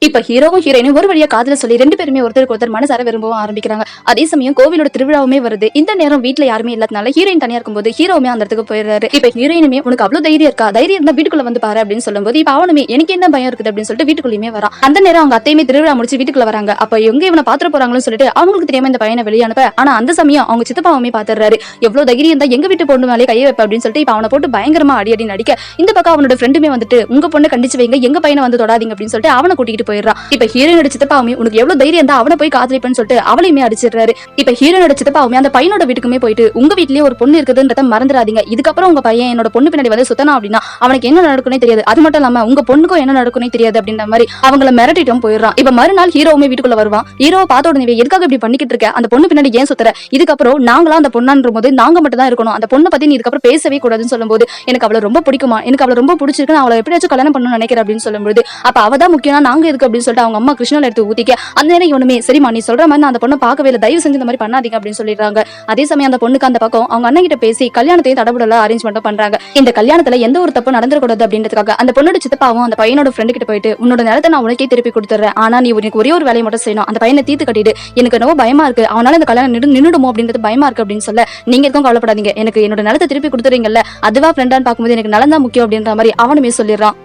இப்ப ஹீரோவும் ஹீரோயினும் ஒரு வழியா காதல சொல்லி ரெண்டு பேருமே ஒருத்தருக்கு ஒருத்தர் மனசார விரும்பவும் ஆரம்பிக்கிறாங்க. அதே சமயம் கோவிலோட திருவிழாவுமே வருது. இந்த நேரம் வீட்ல யாருமே இல்லாதனால ஹீரோயின் தனியா இருக்கும்போது ஹீரோவுமே அந்த இடத்துக்கு போயிடுறாரு. இப்ப ஹீரோயினுமே உனக்கு அவ்வளவு தைரியம் இருக்கா, தைரியம் இருந்தா வீட்டுக்குள்ள வந்து பாரு அப்படின்னு சொல்லும்போது இப்ப அவனுமே எனக்கு என்ன பயம் இருக்குது அப்படின்னு சொல்லிட்டு வீட்டுக்குள்ளேயுமே வரான். அந்த நேரம் அவங்க அத்தையுமே திருவிழா முடிச்சு வீட்டுக்குள்ள வராங்க. அப்ப எங்க இவனை பாத்துற போறாங்கன்னு சொல்லிட்டு அவங்களுக்கு தெரியாம இந்த பையனை வெளியே அனுப்ப, ஆனா அந்த சமயம் அவங்க சித்தப்பாவுமே பாத்துறாரு. எவ்வளவு தைரியம் இருந்தா எங்க வீட்டு பொண்ணு மேலே கையை வைப்ப அப்படின்னு சொல்லிட்டு இப்ப அவனை போட்டு பயங்கரமா அடி அடி நடிக்க, இந்த பக்கம் அவனோட ஃப்ரெண்டுமே வந்துட்டு உங்க பொண்ணை கண்டிச்சு வைங்க, எங்க பையனை வந்து தொடாதீங்க அப்படின்னு சொல்லிட்டு அவனை கூட்டிட்டு போயிடுறான். இப்ப ஹீரோனோட சித்தப்பாவுமே உனக்கு எவ்வளவு தைரியம் இருந்தா அவனை போய் காதலிப்பேன்னு சொல்லிட்டு அவளையுமே அடிச்சிடுறாரு. இப்ப ஹீரோனோட சித்தப்பாவுமே அந்த பையனோட வீட்டுக்குமே போயிட்டு உங்க வீட்லயே ஒரு பொண்ணு இருக்குதுன்றத மறந்துடாதீங்க, இதுக்கப்புறம் உங்க பையன் என்னோட பொண்ணு பின்னாடி வந்து சுத்தனா அப்படின்னா அவனுக்கு என்ன நடக்குனே தெரியாது, அது மட்டும் இல்லாம உங்க பொண்ணுக்கும் என்ன நடக்குனே தெரியாது அப்படின்ற மாதிரி அவங்கள மிரட்டிட்டும் போயிடுறான். இப்ப மறுநாள் ஹீரோவுமே வீட்டுக்குள்ள வருவான். ஹீரோவை பார்த்த உடனே எதுக்காக இப்படி பண்ணிக்கிட்டு இருக்க, அந்த பொண்ணு பின்னாடி ஏன் சுத்துற, இதுக்கப்புறம் நாங்களா அந்த பொண்ணான்ற போது நாங்க மட்டும் தான் இருக்கணும், அந்த பொண்ணை பத்தி நீ இதுக்கப்புறம் பேசவே கூடாதுன்னு சொல்லும்போது எனக்கு அவளை ரொம்ப பிடிக்குமா, எனக்கு அவளை ரொம்ப பிடிச்சிருக்கு, அவளை எப்படியாச்சும் கல்யாணம் பண்ணணும்னு நினைக்கிறேன் அப்படின்னு சொல்லும்போது அப்ப அவதான் முக்கியம், நாங்க எதுக்கு அப்படின்னு சொல்லிட்டு அவங்க அம்மா கிருஷ்ணால எடுத்து ஊத்திக்க, அந்த நேரம் இவனுமே சரிமா நீ சொல்ற மாதிரி நான் அந்த பொண்ணை பார்க்கவே இல்லை, தயவு செஞ்சு இந்த மாதிரி பண்ணாதீங்க அப்படின்னு சொல்லிடுறாங்க. அதே சமயம் அந்த பொண்ணுக்கு அந்த பக்கம் அவங்க அண்ணன் கிட்ட பேசி கல்யாணத்தையும் தடபுடல அரேஞ்ச்மெண்ட் பண்றாங்க. இந்த கல்யாணத்துல எந்த ஒரு தப்பு நடந்துடக்கூடாது அப்படின்றதுக்காக அந்த பொண்ணோட சித்தப்பாவும் அந்த பையனோட ஃப்ரெண்டு கிட்ட போயிட்டு உன்னோட நிலத்தை நான் உனக்கே திருப்பி கொடுத்துறேன், ஆனா நீ உனக்கு ஒரே ஒரு வேலையை மட்டும் செய்யணும், அந்த பையனை தீர்த்து கட்டிட்டு, எனக்கு ரொம்ப பயமா இருக்கு, அவனால இந்த கல்யாணம் நின்னுடுமோ அப்படின்றது பயமா இருக்கு அப்படின்னு சொல்ல, நீங்க எதுவும் கவலைப்படாதீங்க, எனக்கு என்னோட நிலத்தை திருப்பி கொடுத்துறீங்கல்ல, அதுவா ஃப்ரெண்டான்னு பார்க்கும்போது எனக்கு நலன் தான் முக்கியம் அப்படின்ற மாதிரி அவனுமே சொல்லிடுறான்.